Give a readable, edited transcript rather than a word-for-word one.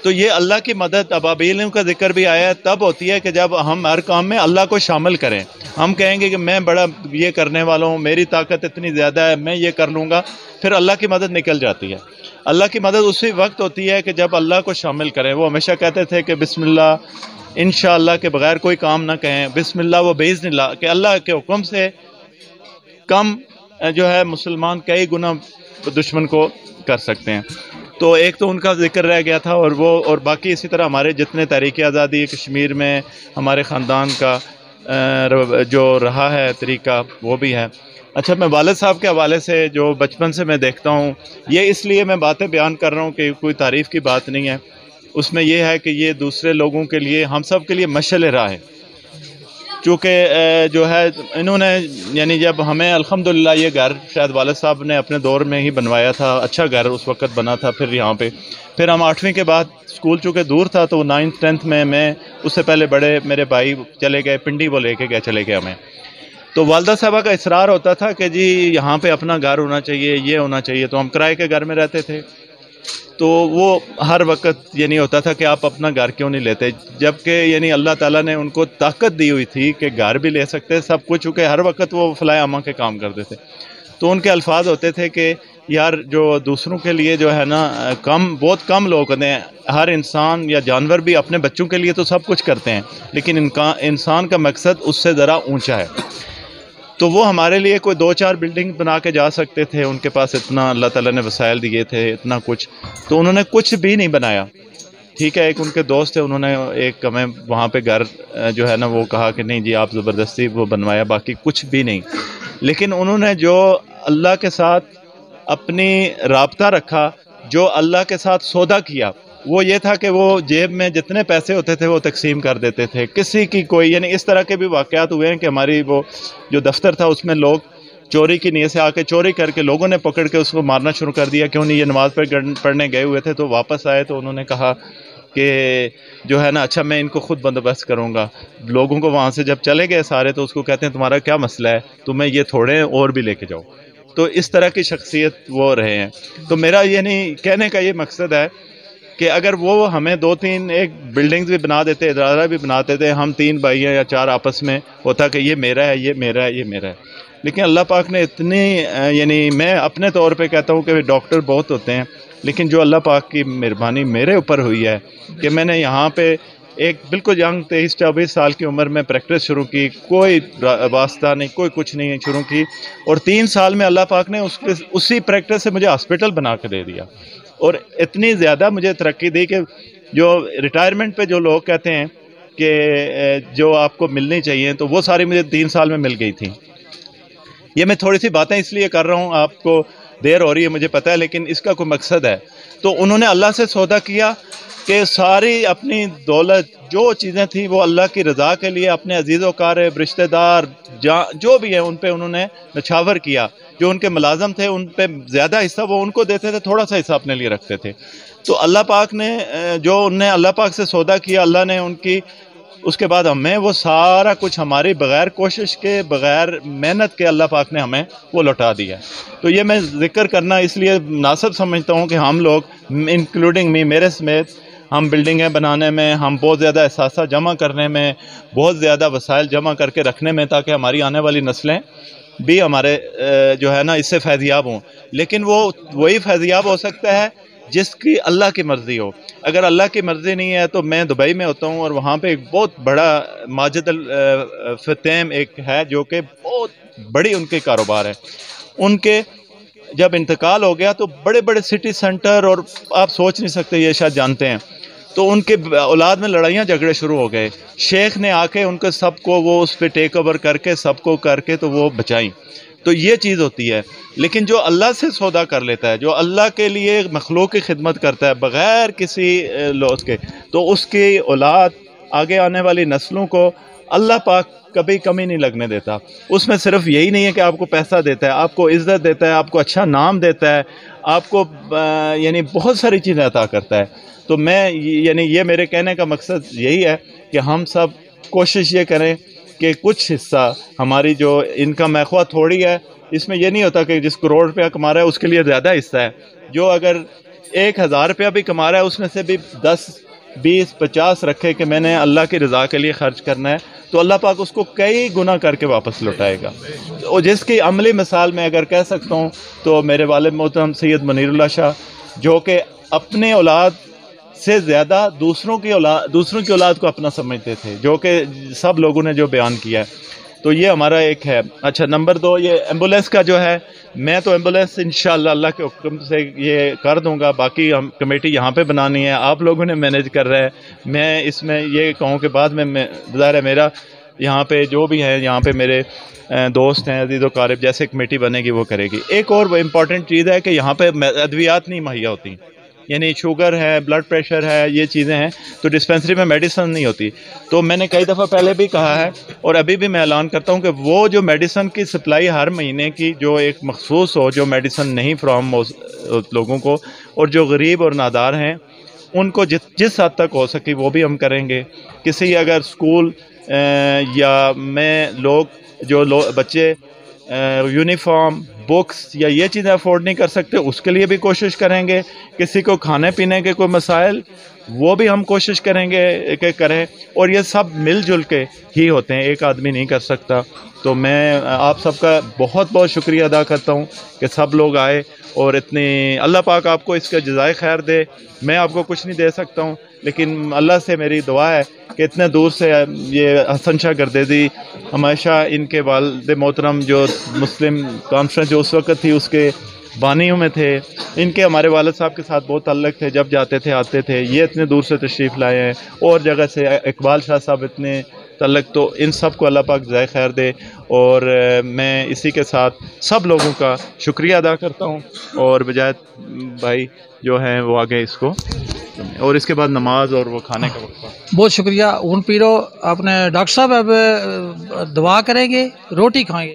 تو یہ اللہ کی مدد ابابیلوں کا ذکر بھی آیا ہے تب ہوتی ہے کہ جب ہم ہر کام میں اللہ کو شامل کریں. ہم کہیں گے کہ میں بڑا یہ کرنے والا ہوں، میری طاقت اتنی زیادہ ہے، میں یہ کر لوں گا، پھر اللہ کی مدد نکل جاتی ہے. اللہ کی مدد اسی وقت ہوتی ہے کہ جب اللہ کو شامل کریں. وہ ہمیشہ کہتے تھے کہ بسم اللہ انشاءاللہ کے بغیر کوئی کام نہ کہیں، بسم اللہ و باذن اللہ، کہ اللہ کے حکم سے کم جو ہے مسلمان کئی گنا دشمن کو کر سکتے ہیں. تو ایک تو ان کا ذکر رہ گیا تھا، اور باقی اسی طرح ہمارے جتنے تحریک آزادی کشمیر میں ہمارے خاندان کا جو رہا ہے طریقہ وہ بھی ہے. اچھا، میں والد صاحب کے حوالے سے جو بچپن سے میں دیکھتا ہوں، یہ اس لیے میں باتیں بیان کر رہا ہوں کہ کوئی تعریف کی بات نہیں ہے، اس میں یہ ہے کہ یہ دوسرے لوگوں کے لیے، ہم سب کے لیے مشعل راہ ہے. چونکہ جو ہے انہوں نے یعنی جب ہمیں الحمدللہ یہ گھر شاید والد صاحب نے اپنے دور میں ہی بنوایا تھا، اچھا گھر اس وقت بنا تھا. پھر یہاں پھر ہم 8ویں کے بعد اسکول چونکہ دور تھا تو 9th 10th میں اس سے پہلے بڑے میرے بھائی چلے گئے پنڈی، وہ لے کے گئے چلے گئے ہمیں. تو والدہ صاحبہ کا اصرار ہوتا تھا کہ جی یہاں پہ اپنا گھر ہونا چاہیے، یہ ہونا چاہیے. تو ہم کرائے کے گھر میں رہتے تھے، تو وہ ہر وقت یعنی ہوتا تھا کہ آپ اپنا گھر کیوں نہیں لیتے، جبکہ یعنی اللہ تعالیٰ نے ان کو طاقت دی ہوئی تھی کہ گھر بھی لے سکتے سب کچھ، چونکہ ہر وقت وہ فلاح امہ کے کام کرتے تھے. تو ان کے الفاظ ہوتے تھے کہ یار جو دوسروں کے لیے جو ہے نا بہت کم لوگ ہوتے ہیں، ہر انسان یا جانور بھی اپنے بچوں کے لیے تو سب کچھ کرتے ہیں، لیکن انسان کا مقصد اس سے ذرا اونچا ہے. تو وہ ہمارے لیے کوئی 2-4 بلڈنگ بنا کے جا سکتے تھے، ان کے پاس اتنا اللہ تعالیٰ نے وسائل دیے تھے، اتنا کچھ، تو انہوں نے کچھ بھی نہیں بنایا. ٹھیک ہے، ایک ان کے دوست تھے، انہوں نے ایک ہمیں وہاں پہ گھر جو ہے نا وہ کہا کہ نہیں جی آپ زبردستی وہ بنوایا، باقی کچھ بھی نہیں. لیکن انہوں نے جو اللہ کے ساتھ اپنی رابطہ رکھا، جو اللہ کے ساتھ سودا کیا، وہ یہ تھا کہ وہ جیب میں جتنے پیسے ہوتے تھے وہ تقسیم کر دیتے تھے. کسی کی کوئی یعنی اس طرح کے بھی واقعات ہوئے ہیں کہ ہماری وہ جو دفتر تھا اس میں لوگ چوری کی نیت سے آ کے چوری کر کے لوگوں نے پکڑ کے اس کو مارنا شروع کر دیا. کیوں نہیں، یہ نماز پڑھنے گئے ہوئے تھے تو واپس آئے تو انہوں نے کہا کہ جو ہے نا اچھا میں ان کو خود بندوبست کروں گا. لوگوں کو وہاں سے جب چلے گئے سارے تو اس کو کہتے ہیں تمہارا کیا مسئلہ ہے، تمہیں یہ تھوڑے اور بھی لے کے جاؤ. تو اس طرح کی شخصیت وہ رہے ہیں. تو میرا یعنی کہنے کا یہ مقصد ہے کہ اگر وہ ہمیں 2-3 ایک بلڈنگز بھی بنا دیتے، ادارہ بھی بنا دیتے، ہم 3 بھائی ہیں یا 4 آپس میں ہوتا کہ یہ میرا ہے، یہ میرا ہے، یہ میرا ہے. لیکن اللہ پاک نے اتنی یعنی میں اپنے طور پہ کہتا ہوں کہ ڈاکٹر بہت ہوتے ہیں، لیکن جو اللہ پاک کی مہربانی میرے اوپر ہوئی ہے کہ میں نے یہاں پہ ایک بالکل ینگ 23-24 سال کی عمر میں پریکٹس شروع کی، کوئی واسطہ نہیں، کوئی کچھ نہیں شروع کی، اور 3 سال میں اللہ پاک نے اسی پریکٹس سے مجھے ہاسپٹل بنا کے دے دیا، اور اتنی زیادہ مجھے ترقی دی کہ جو ریٹائرمنٹ پہ جو لوگ کہتے ہیں کہ جو آپ کو ملنی چاہیے تو وہ ساری مجھے 3 سال میں مل گئی تھی. یہ میں تھوڑی سی باتیں اس لیے کر رہا ہوں، آپ کو دیر ہو رہی ہے مجھے پتہ ہے، لیکن اس کا کوئی مقصد ہے. تو انہوں نے اللہ سے سودا کیا کہ ساری اپنی دولت جو چیزیں تھیں وہ اللہ کی رضا کے لیے اپنے عزیز و اقارب رشتہ دار جو بھی ہیں ان پہ انہوں نے نچھاور کیا. جو ان کے ملازم تھے ان پہ زیادہ حصہ وہ ان کو دیتے تھے، تھوڑا سا حصہ اپنے لیے رکھتے تھے. تو اللہ پاک نے جو انہوں نے اللہ پاک سے سودا کیا، اللہ نے ان کی اس کے بعد ہمیں وہ سارا کچھ ہماری بغیر کوشش کے بغیر محنت کے اللہ پاک نے ہمیں وہ لوٹا دیا. تو یہ میں ذکر کرنا اس لیے مناسب سمجھتا ہوں کہ ہم لوگ انکلوڈنگ می، میرے سمیت، ہم بلڈنگیں بنانے میں، ہم بہت زیادہ احساسہ جمع کرنے میں، بہت زیادہ وسائل جمع کر کے رکھنے میں، تاکہ ہماری آنے والی نسلیں بھی ہمارے جو ہے نا اس سے فیضیاب ہوں. لیکن وہی فیضیاب ہو سکتا ہے جس کی اللہ کی مرضی ہو. اگر اللہ کی مرضی نہیں ہے تو میں دبئی میں ہوتا ہوں اور وہاں پہ ایک بہت بڑا ماجد الفتیم ایک ہے جو کہ بہت بڑی ان کے کاروبار ہے. ان کے جب انتقال ہو گیا تو بڑے بڑے سٹی سینٹر، اور آپ سوچ نہیں سکتے، یہ شاید جانتے ہیں، تو ان کے اولاد میں لڑائیاں جھگڑے شروع ہو گئے. شیخ نے آ کے ان کو سب کو وہ اس پہ ٹیک اوور کر کے سب کو کر کے تو وہ بچائیں. تو یہ چیز ہوتی ہے. لیکن جو اللہ سے سودا کر لیتا ہے، جو اللہ کے لیے مخلوق کی خدمت کرتا ہے بغیر کسی لوس کے، تو اس کی اولاد آگے آنے والی نسلوں کو اللہ پاک کبھی کمی نہیں لگنے دیتا. اس میں صرف یہی نہیں ہے کہ آپ کو پیسہ دیتا ہے، آپ کو عزت دیتا ہے، آپ کو اچھا نام دیتا ہے، آپ کو یعنی بہت ساری چیزیں عطا کرتا ہے. تو میں یعنی یہ میرے کہنے کا مقصد یہی ہے کہ ہم سب کوشش یہ کریں کہ کچھ حصہ ہماری جو انکم ہے خواہ تھوڑی ہے، اس میں یہ نہیں ہوتا کہ جس کروڑ روپیہ کما رہا ہے اس کے لیے زیادہ حصہ ہے. جو اگر 1000 روپیہ بھی کما رہا ہے اس میں سے بھی 10 20 50 رکھے کہ میں نے اللہ کی رضا کے لیے خرچ کرنا ہے تو اللہ پاک اس کو کئی گنا کر کے واپس لوٹائے گا. اور جس کی عملی مثال میں اگر کہہ سکتا ہوں تو میرے والد محترم سید منیر اللہ شاہ جو کہ اپنے اولاد سے زیادہ دوسروں کی اولاد کو اپنا سمجھتے تھے جو کہ سب لوگوں نے جو بیان کیا ہے. تو یہ ہمارا ایک ہے. اچھا نمبر 2 یہ ایمبولینس کا جو ہے میں تو ایمبولینس انشاءاللہ اللہ کے حکم سے یہ کر دوں گا. باقی ہم کمیٹی یہاں پہ بنانی ہے آپ لوگوں نے مینیج کر رہا ہے. میں اس میں یہ کہوں کہ بعد میں ظاہر ہے میرا یہاں پہ جو بھی ہے یہاں پہ میرے دوست ہیں عزیز و قارب جیسے کمیٹی بنے گی وہ کرے گی. ایک اور وہ امپورٹنٹ چیز ہے کہ یہاں پہ ادویات نہیں مہیا ہوتی یعنی شوگر ہے بلڈ پریشر ہے یہ چیزیں ہیں تو ڈسپینسری میں میڈیسن نہیں ہوتی. تو میں نے کئی دفعہ پہلے بھی کہا ہے اور ابھی بھی میں اعلان کرتا ہوں کہ وہ جو میڈیسن کی سپلائی ہر مہینے کی جو ایک مخصوص ہو جو میڈیسن نہیں فراہم ہو لوگوں کو اور جو غریب اور نادار ہیں ان کو جس حد تک ہو سکی وہ بھی ہم کریں گے. کسی اگر اسکول یا میں بچے یونیفارم بکس یا یہ چیزیں افورڈ نہیں کر سکتے اس کے لیے بھی کوشش کریں گے. کسی کو کھانے پینے کے کوئی مسائل وہ بھی ہم کوشش کریں گے کہ کریں اور یہ سب مل جل کے ہی ہوتے ہیں ایک آدمی نہیں کر سکتا. تو میں آپ سب کا بہت بہت شکریہ ادا کرتا ہوں کہ سب لوگ آئے اور اتنی اللہ پاک آپ کو اس کا جزائے خیر دے. میں آپ کو کچھ نہیں دے سکتا ہوں لیکن اللہ سے میری دعا ہے کہ اتنے دور سے یہ حسن شاہ گردیزی ہمیشہ ان کے والد محترم جو مسلم کانفرنس جو اس وقت تھی اس کے بانیوں میں تھے. ان کے ہمارے والد صاحب کے ساتھ بہت تعلق تھے جب جاتے تھے آتے تھے. یہ اتنے دور سے تشریف لائے ہیں اور جگہ سے اقبال شاہ صاحب اتنے تعلق. تو ان سب کو اللہ پاک جزائے خیر دے اور میں اسی کے ساتھ سب لوگوں کا شکریہ ادا کرتا ہوں اور بجائے بھائی جو ہیں وہ آگے اس کو اور اس کے بعد نماز اور وہ کھانے کا وقت. بہت شکریہ. ان پیرو اپنے ڈاکٹر صاحب اب دعا کریں گے روٹی کھائیں گے.